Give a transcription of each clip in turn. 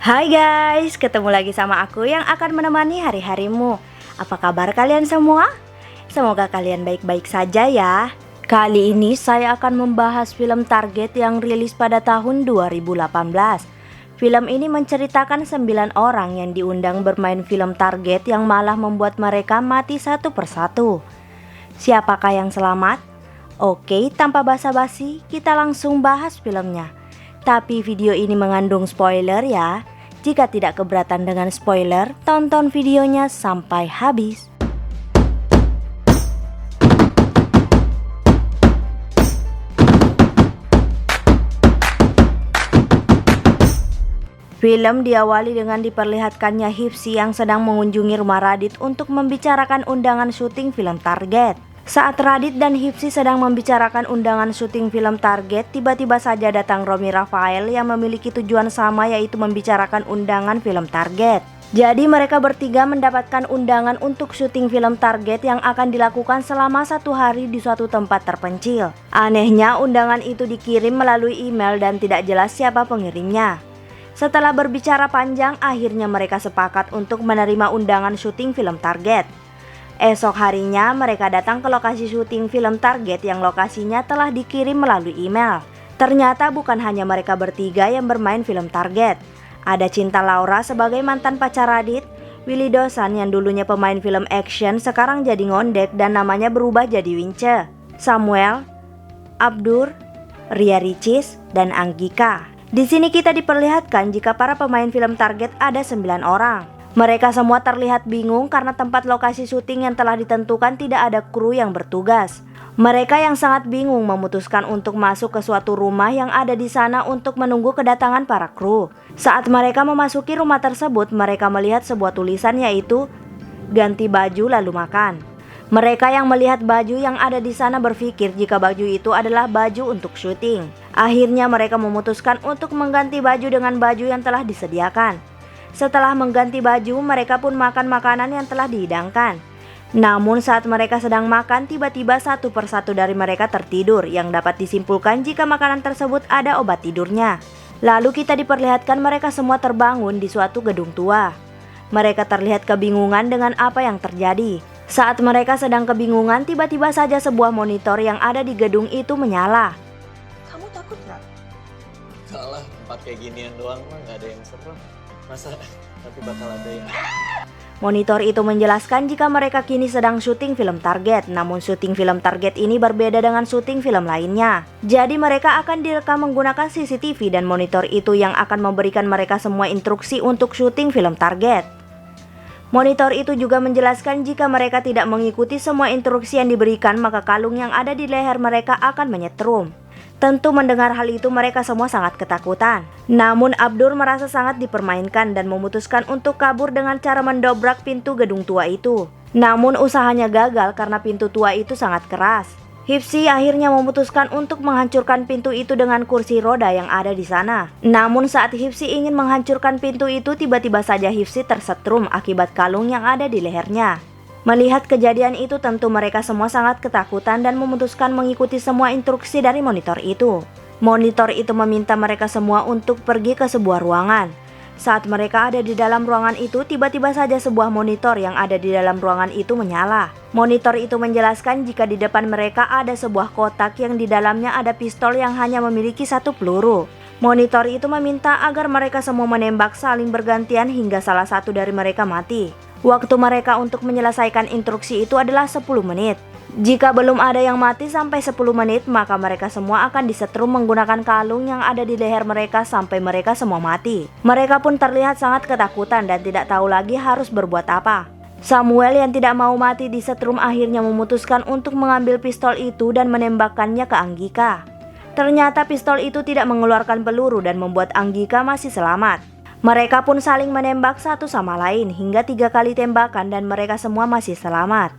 Hai guys, ketemu lagi sama aku yang akan menemani hari-harimu. Apa kabar kalian semua? Semoga kalian baik-baik saja ya. Kali ini saya akan membahas film Target yang rilis pada tahun 2018. Film ini menceritakan 9 orang yang diundang bermain film Target yang malah membuat mereka mati satu persatu. Siapakah yang selamat? Oke, tanpa basa-basi, kita langsung bahas filmnya. Tapi video ini mengandung spoiler ya. Jika tidak keberatan dengan spoiler, tonton videonya sampai habis. Film diawali dengan diperlihatkannya Hipsi yang sedang mengunjungi rumah Radit untuk membicarakan undangan syuting film Target. Saat Radit dan Hipsi sedang membicarakan undangan syuting film Target, tiba-tiba saja datang Romy Rafael yang memiliki tujuan sama, yaitu membicarakan undangan film Target. Jadi mereka bertiga mendapatkan undangan untuk syuting film Target yang akan dilakukan selama 1 hari di suatu tempat terpencil. Anehnya undangan itu dikirim melalui email dan tidak jelas siapa pengirimnya. Setelah berbicara panjang, akhirnya mereka sepakat untuk menerima undangan syuting film Target. Esok harinya mereka datang ke lokasi syuting film Target yang lokasinya telah dikirim melalui email. Ternyata bukan hanya mereka bertiga yang bermain film Target. Ada Cinta Laura sebagai mantan pacar Radit, Willy Dosan yang dulunya pemain film action sekarang jadi ngondek dan namanya berubah jadi Wince, Samuel, Abdur, Ria Ricis, dan Anggika. Di sini kita diperlihatkan jika para pemain film Target ada 9 orang. Mereka semua terlihat bingung karena tempat lokasi syuting yang telah ditentukan tidak ada kru yang bertugas. Mereka yang sangat bingung memutuskan untuk masuk ke suatu rumah yang ada di sana untuk menunggu kedatangan para kru. Saat mereka memasuki rumah tersebut, mereka melihat sebuah tulisan yaitu ganti baju lalu makan. Mereka yang melihat baju yang ada di sana berpikir jika baju itu adalah baju untuk syuting. Akhirnya mereka memutuskan untuk mengganti baju dengan baju yang telah disediakan. Setelah mengganti baju, mereka pun makan makanan yang telah dihidangkan. Namun saat mereka sedang makan, tiba-tiba satu persatu dari mereka tertidur, yang dapat disimpulkan jika makanan tersebut ada obat tidurnya. Lalu kita diperlihatkan mereka semua terbangun di suatu gedung tua. Mereka terlihat kebingungan dengan apa yang terjadi. Saat mereka sedang kebingungan, tiba-tiba saja sebuah monitor yang ada di gedung itu menyala. Kamu takut nggak? Enggak lah, tempat kayak ginian doang mah nggak ada yang serem. Masa nanti bakal ada yang... Monitor itu menjelaskan jika mereka kini sedang syuting film Target, namun syuting film Target ini berbeda dengan syuting film lainnya. Jadi mereka akan direkam menggunakan CCTV dan monitor itu yang akan memberikan mereka semua instruksi untuk syuting film Target. Monitor itu juga menjelaskan jika mereka tidak mengikuti semua instruksi yang diberikan, maka kalung yang ada di leher mereka akan menyetrum. Tentu mendengar hal itu mereka semua sangat ketakutan. Namun Abdur merasa sangat dipermainkan dan memutuskan untuk kabur dengan cara mendobrak pintu gedung tua itu. Namun usahanya gagal karena pintu tua itu sangat keras. Hipsi akhirnya memutuskan untuk menghancurkan pintu itu dengan kursi roda yang ada di sana. Namun saat Hipsi ingin menghancurkan pintu itu, tiba-tiba saja Hipsi tersetrum akibat kalung yang ada di lehernya. Melihat kejadian itu, tentu mereka semua sangat ketakutan dan memutuskan mengikuti semua instruksi dari monitor itu. Monitor itu meminta mereka semua untuk pergi ke sebuah ruangan. Saat mereka ada di dalam ruangan itu, tiba-tiba saja sebuah monitor yang ada di dalam ruangan itu menyala. Monitor itu menjelaskan jika di depan mereka ada sebuah kotak yang di dalamnya ada pistol yang hanya memiliki 1 peluru. Monitor itu meminta agar mereka semua menembak saling bergantian hingga salah satu dari mereka mati. Waktu mereka untuk menyelesaikan instruksi itu adalah 10 menit. Jika belum ada yang mati sampai 10 menit, maka mereka semua akan disetrum menggunakan kalung yang ada di leher mereka sampai mereka semua mati. Mereka pun terlihat sangat ketakutan dan tidak tahu lagi harus berbuat apa. Samuel yang tidak mau mati disetrum akhirnya memutuskan untuk mengambil pistol itu dan menembakkannya ke Anggika. Ternyata pistol itu tidak mengeluarkan peluru dan membuat Anggika masih selamat. Mereka pun saling menembak satu sama lain hingga 3 kali tembakan dan mereka semua masih selamat.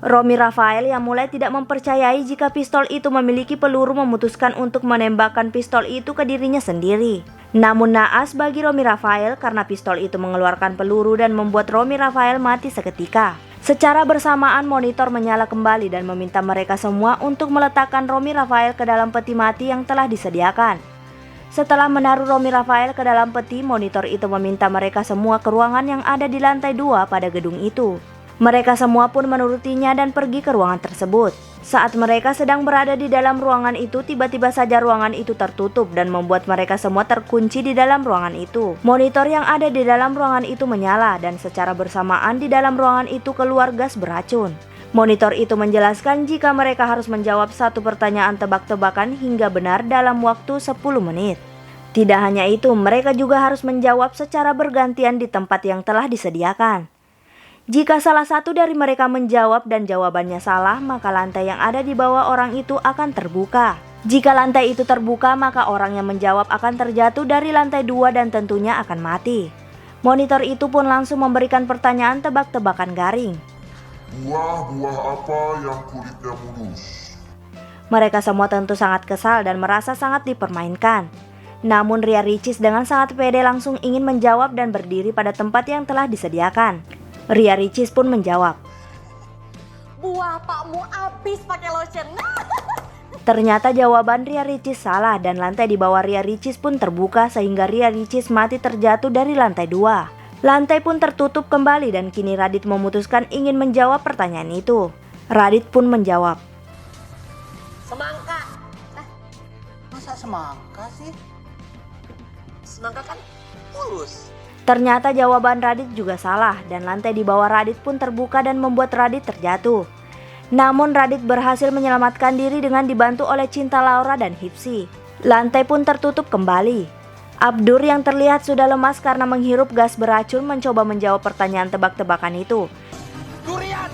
Romy Rafael yang mulai tidak mempercayai jika pistol itu memiliki peluru memutuskan untuk menembakkan pistol itu ke dirinya sendiri. Namun naas bagi Romy Rafael karena pistol itu mengeluarkan peluru dan membuat Romy Rafael mati seketika. Secara bersamaan monitor menyala kembali dan meminta mereka semua untuk meletakkan Romy Rafael ke dalam peti mati yang telah disediakan. Setelah menaruh Romy Rafael ke dalam peti, monitor itu meminta mereka semua ke ruangan yang ada di lantai 2 pada gedung itu. Mereka semua pun menurutinya dan pergi ke ruangan tersebut. Saat mereka sedang berada di dalam ruangan itu, tiba-tiba saja ruangan itu tertutup dan membuat mereka semua terkunci di dalam ruangan itu. Monitor yang ada di dalam ruangan itu menyala dan secara bersamaan di dalam ruangan itu keluar gas beracun. Monitor itu menjelaskan jika mereka harus menjawab satu pertanyaan tebak-tebakan hingga benar dalam waktu 10 menit. Tidak hanya itu, mereka juga harus menjawab secara bergantian di tempat yang telah disediakan. Jika salah satu dari mereka menjawab dan jawabannya salah, maka lantai yang ada di bawah orang itu akan terbuka. Jika lantai itu terbuka, maka orang yang menjawab akan terjatuh dari lantai 2 dan tentunya akan mati. Monitor itu pun langsung memberikan pertanyaan tebak-tebakan garing. Buah-buah apa yang kulitnya mulus? Mereka semua tentu sangat kesal dan merasa sangat dipermainkan. Namun Ria Ricis dengan sangat pede langsung ingin menjawab dan berdiri pada tempat yang telah disediakan. Ria Ricis pun menjawab, buah pakmu habis pakai lotion. Ternyata jawaban Ria Ricis salah dan lantai di bawah Ria Ricis pun terbuka sehingga Ria Ricis mati terjatuh dari lantai 2. Lantai pun tertutup kembali dan kini Radit memutuskan ingin menjawab pertanyaan itu. Radit pun menjawab, Semangka. Masa semangka sih? Semangka kan mulus. Ternyata jawaban Radit juga salah dan lantai di bawah Radit pun terbuka dan membuat Radit terjatuh. Namun Radit berhasil menyelamatkan diri dengan dibantu oleh Cinta Laura dan Hipsi. Lantai pun tertutup kembali. Abdur yang terlihat sudah lemas karena menghirup gas beracun mencoba menjawab pertanyaan tebak-tebakan itu. Durian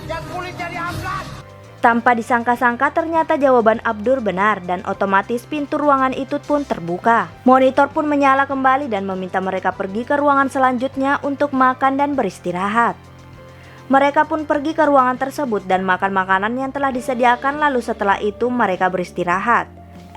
yang kulitnya diangkat. Tanpa disangka-sangka ternyata jawaban Abdur benar dan otomatis pintu ruangan itu pun terbuka. Monitor pun menyala kembali dan meminta mereka pergi ke ruangan selanjutnya untuk makan dan beristirahat. Mereka pun pergi ke ruangan tersebut dan makan makanan yang telah disediakan, lalu setelah itu mereka beristirahat.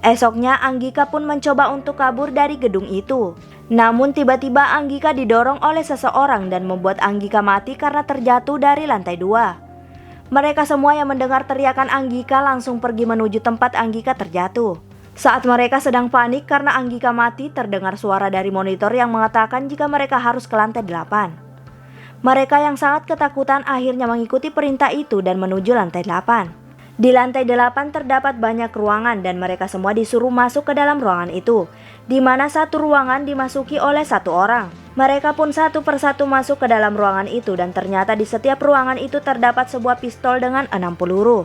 Esoknya Anggika pun mencoba untuk kabur dari gedung itu. Namun tiba-tiba Anggika didorong oleh seseorang dan membuat Anggika mati karena terjatuh dari lantai 2. Mereka semua yang mendengar teriakan Anggika langsung pergi menuju tempat Anggika terjatuh. Saat mereka sedang panik karena Anggika mati, terdengar suara dari monitor yang mengatakan jika mereka harus ke lantai 8. Mereka yang sangat ketakutan akhirnya mengikuti perintah itu dan menuju lantai 8. Di lantai 8 terdapat banyak ruangan dan mereka semua disuruh masuk ke dalam ruangan itu, di mana satu ruangan dimasuki oleh satu orang. Mereka pun satu persatu masuk ke dalam ruangan itu dan ternyata di setiap ruangan itu terdapat sebuah pistol dengan 6 peluru.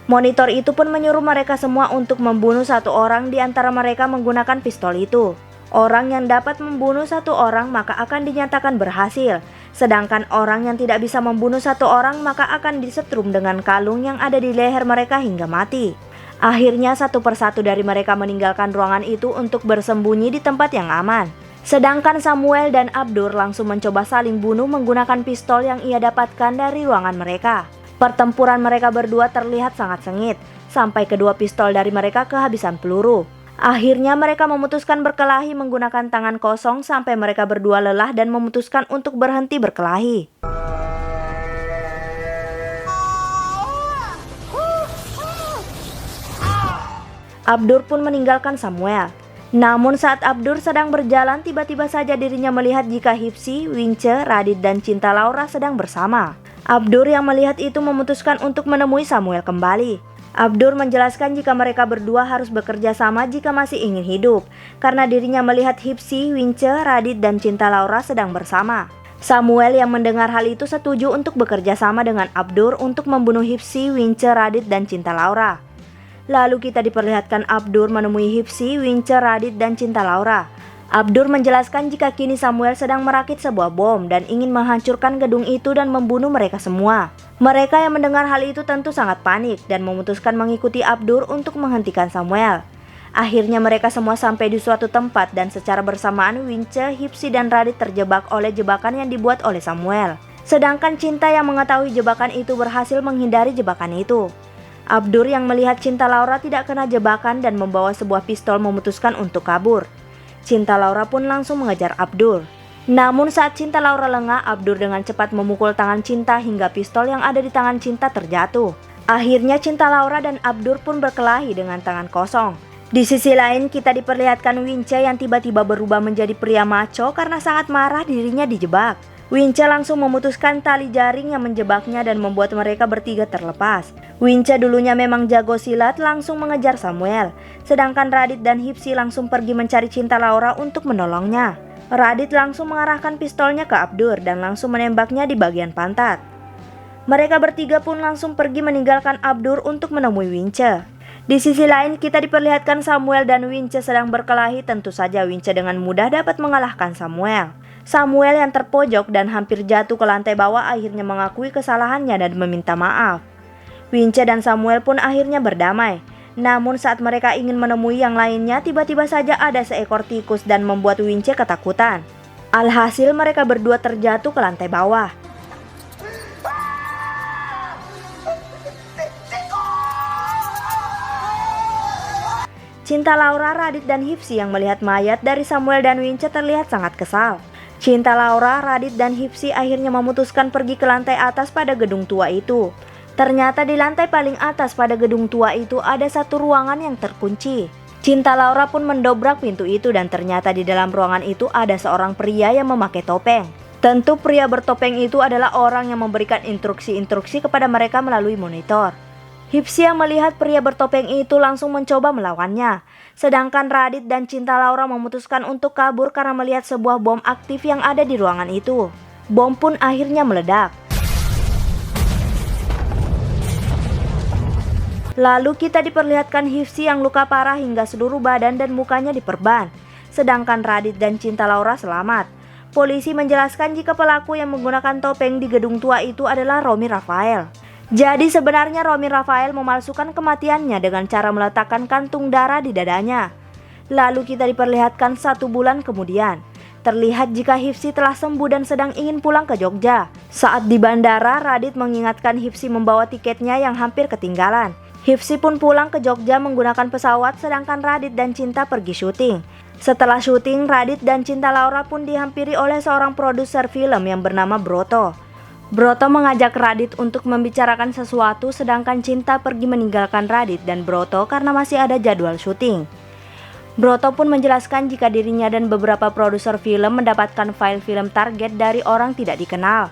Monitor itu pun menyuruh mereka semua untuk membunuh satu orang di antara mereka menggunakan pistol itu. Orang yang dapat membunuh satu orang maka akan dinyatakan berhasil, sedangkan orang yang tidak bisa membunuh satu orang maka akan disetrum dengan kalung yang ada di leher mereka hingga mati. Akhirnya satu persatu dari mereka meninggalkan ruangan itu untuk bersembunyi di tempat yang aman. Sedangkan Samuel dan Abdur langsung mencoba saling bunuh menggunakan pistol yang ia dapatkan dari ruangan mereka. Pertempuran mereka berdua terlihat sangat sengit, sampai kedua pistol dari mereka kehabisan peluru. Akhirnya mereka memutuskan berkelahi menggunakan tangan kosong sampai mereka berdua lelah dan memutuskan untuk berhenti berkelahi. Abdur pun meninggalkan Samuel. Namun saat Abdur sedang berjalan, tiba-tiba saja dirinya melihat jika Hipsi, Wince, Radit, dan Cinta Laura sedang bersama. Abdur yang melihat itu memutuskan untuk menemui Samuel kembali. Abdur menjelaskan jika mereka berdua harus bekerja sama jika masih ingin hidup, karena dirinya melihat Hipsi, Wince, Radit, dan Cinta Laura sedang bersama. Samuel yang mendengar hal itu setuju untuk bekerja sama dengan Abdur untuk membunuh Hipsi, Wince, Radit, dan Cinta Laura. Lalu kita diperlihatkan Abdur menemui Hipsi, Wince, Radit, dan Cinta Laura. Abdur menjelaskan jika kini Samuel sedang merakit sebuah bom dan ingin menghancurkan gedung itu dan membunuh mereka semua. Mereka yang mendengar hal itu tentu sangat panik dan memutuskan mengikuti Abdur untuk menghentikan Samuel. Akhirnya mereka semua sampai di suatu tempat dan secara bersamaan Wince, Hipsi, dan Radit terjebak oleh jebakan yang dibuat oleh Samuel. Sedangkan Cinta yang mengetahui jebakan itu berhasil menghindari jebakan itu. Abdur yang melihat Cinta Laura tidak kena jebakan dan membawa sebuah pistol memutuskan untuk kabur. Cinta Laura pun langsung mengejar Abdur. Namun saat Cinta Laura lengah, Abdur dengan cepat memukul tangan Cinta hingga pistol yang ada di tangan Cinta terjatuh. Akhirnya Cinta Laura dan Abdur pun berkelahi dengan tangan kosong. Di sisi lain kita diperlihatkan Wince yang tiba-tiba berubah menjadi pria maco karena sangat marah dirinya dijebak. Wince langsung memutuskan tali jaring yang menjebaknya dan membuat mereka bertiga terlepas. Wince dulunya memang jago silat, langsung mengejar Samuel. Sedangkan Radit dan Hipsi langsung pergi mencari Cinta Laura untuk menolongnya. Radit langsung mengarahkan pistolnya ke Abdur dan langsung menembaknya di bagian pantat. Mereka bertiga pun langsung pergi meninggalkan Abdur untuk menemui Wince. Di sisi lain kita diperlihatkan Samuel dan Wince sedang berkelahi. Tentu saja Wince dengan mudah dapat mengalahkan Samuel. Samuel yang terpojok dan hampir jatuh ke lantai bawah akhirnya mengakui kesalahannya dan meminta maaf. Wince dan Samuel pun akhirnya berdamai. Namun saat mereka ingin menemui yang lainnya, tiba-tiba saja ada seekor tikus dan membuat Wince ketakutan. Alhasil mereka berdua terjatuh ke lantai bawah. Cinta Laura, Radit, dan Hipsi yang melihat mayat dari Samuel dan Wince terlihat sangat kesal. Cinta Laura, Radit, dan Hipsi akhirnya memutuskan pergi ke lantai atas pada gedung tua itu. Ternyata di lantai paling atas pada gedung tua itu ada satu ruangan yang terkunci. Cinta Laura pun mendobrak pintu itu dan ternyata di dalam ruangan itu ada seorang pria yang memakai topeng. Tentu pria bertopeng itu adalah orang yang memberikan instruksi-instruksi kepada mereka melalui monitor. Hipsi yang melihat pria bertopeng itu langsung mencoba melawannya. Sedangkan Radit dan Cinta Laura memutuskan untuk kabur karena melihat sebuah bom aktif yang ada di ruangan itu. Bom pun akhirnya meledak. Lalu kita diperlihatkan Hipsi yang luka parah hingga seluruh badan dan mukanya diperban. Sedangkan Radit dan Cinta Laura selamat. Polisi menjelaskan jika pelaku yang menggunakan topeng di gedung tua itu adalah Romy Rafael. Jadi sebenarnya Romy Rafael memalsukan kematiannya dengan cara meletakkan kantung darah di dadanya. Lalu kita diperlihatkan 1 bulan kemudian. Terlihat jika Hipsi telah sembuh dan sedang ingin pulang ke Jogja. Saat di bandara, Radit mengingatkan Hipsi membawa tiketnya yang hampir ketinggalan. Hipsi pun pulang ke Jogja menggunakan pesawat, sedangkan Radit dan Cinta pergi syuting. Setelah syuting, Radit dan Cinta Laura pun dihampiri oleh seorang produser film yang bernama Broto. Broto mengajak Radit untuk membicarakan sesuatu, sedangkan Cinta pergi meninggalkan Radit dan Broto karena masih ada jadwal syuting. Broto pun menjelaskan jika dirinya dan beberapa produser film mendapatkan file film target dari orang tidak dikenal.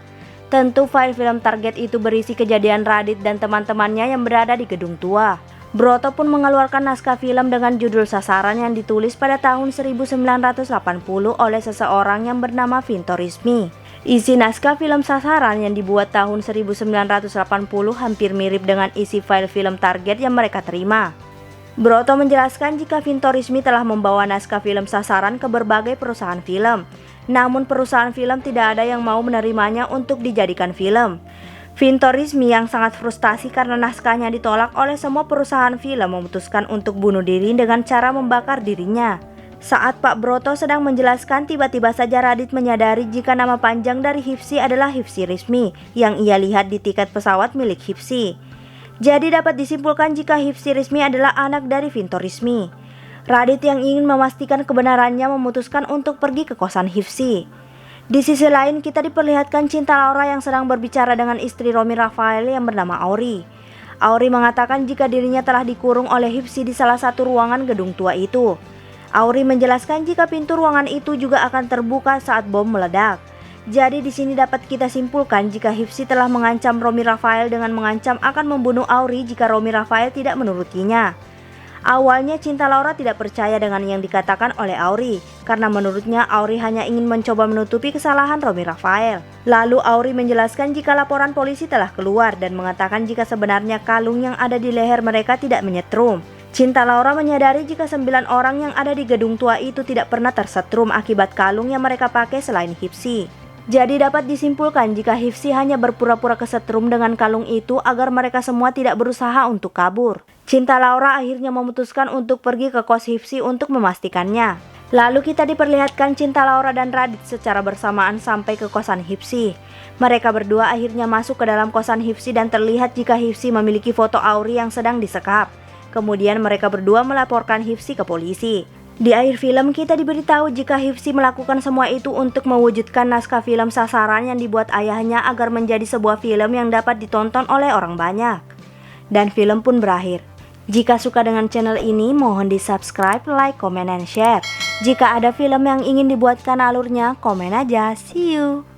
Tentu file film target itu berisi kejadian Radit dan teman-temannya yang berada di gedung tua. Broto pun mengeluarkan naskah film dengan judul Sasaran yang ditulis pada tahun 1980 oleh seseorang yang bernama Vinto Rismi. Isi naskah film Sasaran yang dibuat tahun 1980 hampir mirip dengan isi file film target yang mereka terima. Broto menjelaskan jika Vinto Rismi telah membawa naskah film Sasaran ke berbagai perusahaan film. Namun perusahaan film tidak ada yang mau menerimanya untuk dijadikan film. Vinto Rismi yang sangat frustasi karena naskahnya ditolak oleh semua perusahaan film memutuskan untuk bunuh diri dengan cara membakar dirinya. Saat Pak Broto sedang menjelaskan, tiba-tiba saja Radit menyadari jika nama panjang dari Hipsi adalah Hipsi Rismi yang ia lihat di tiket pesawat milik Hipsi. Jadi dapat disimpulkan jika Hipsi Rismi adalah anak dari Vinto Rismi. Radit yang ingin memastikan kebenarannya memutuskan untuk pergi ke kosan Hipsi. Di sisi lain kita diperlihatkan Cinta Laura yang sedang berbicara dengan istri Romy Rafael yang bernama Auri. Auri mengatakan jika dirinya telah dikurung oleh Hipsi di salah satu ruangan gedung tua itu. Auri menjelaskan jika pintu ruangan itu juga akan terbuka saat bom meledak. Jadi di sini dapat kita simpulkan jika Hipsi telah mengancam Romy Rafael dengan mengancam akan membunuh Auri jika Romy Rafael tidak menurutinya. Awalnya Cinta Laura tidak percaya dengan yang dikatakan oleh Auri karena menurutnya Auri hanya ingin mencoba menutupi kesalahan Romy Rafael. Lalu Auri menjelaskan jika laporan polisi telah keluar dan mengatakan jika sebenarnya kalung yang ada di leher mereka tidak menyetrum. Cinta Laura menyadari jika 9 orang yang ada di gedung tua itu tidak pernah tersetrum akibat kalung yang mereka pakai selain Hipsi. Jadi dapat disimpulkan jika Hipsi hanya berpura-pura kesetrum dengan kalung itu agar mereka semua tidak berusaha untuk kabur. Cinta Laura akhirnya memutuskan untuk pergi ke kos Hipsi untuk memastikannya. Lalu kita diperlihatkan Cinta Laura dan Radit secara bersamaan sampai ke kosan Hipsi. Mereka berdua akhirnya masuk ke dalam kosan Hipsi dan terlihat jika Hipsi memiliki foto Auri yang sedang disekap. Kemudian mereka berdua melaporkan Hipsi ke polisi. Di akhir film kita diberitahu jika Hifsi melakukan semua itu untuk mewujudkan naskah film sasaran yang dibuat ayahnya agar menjadi sebuah film yang dapat ditonton oleh orang banyak. Dan film pun berakhir. Jika suka dengan channel ini, mohon di subscribe, like, comment, and share. Jika ada film yang ingin dibuatkan alurnya, komen aja. See you!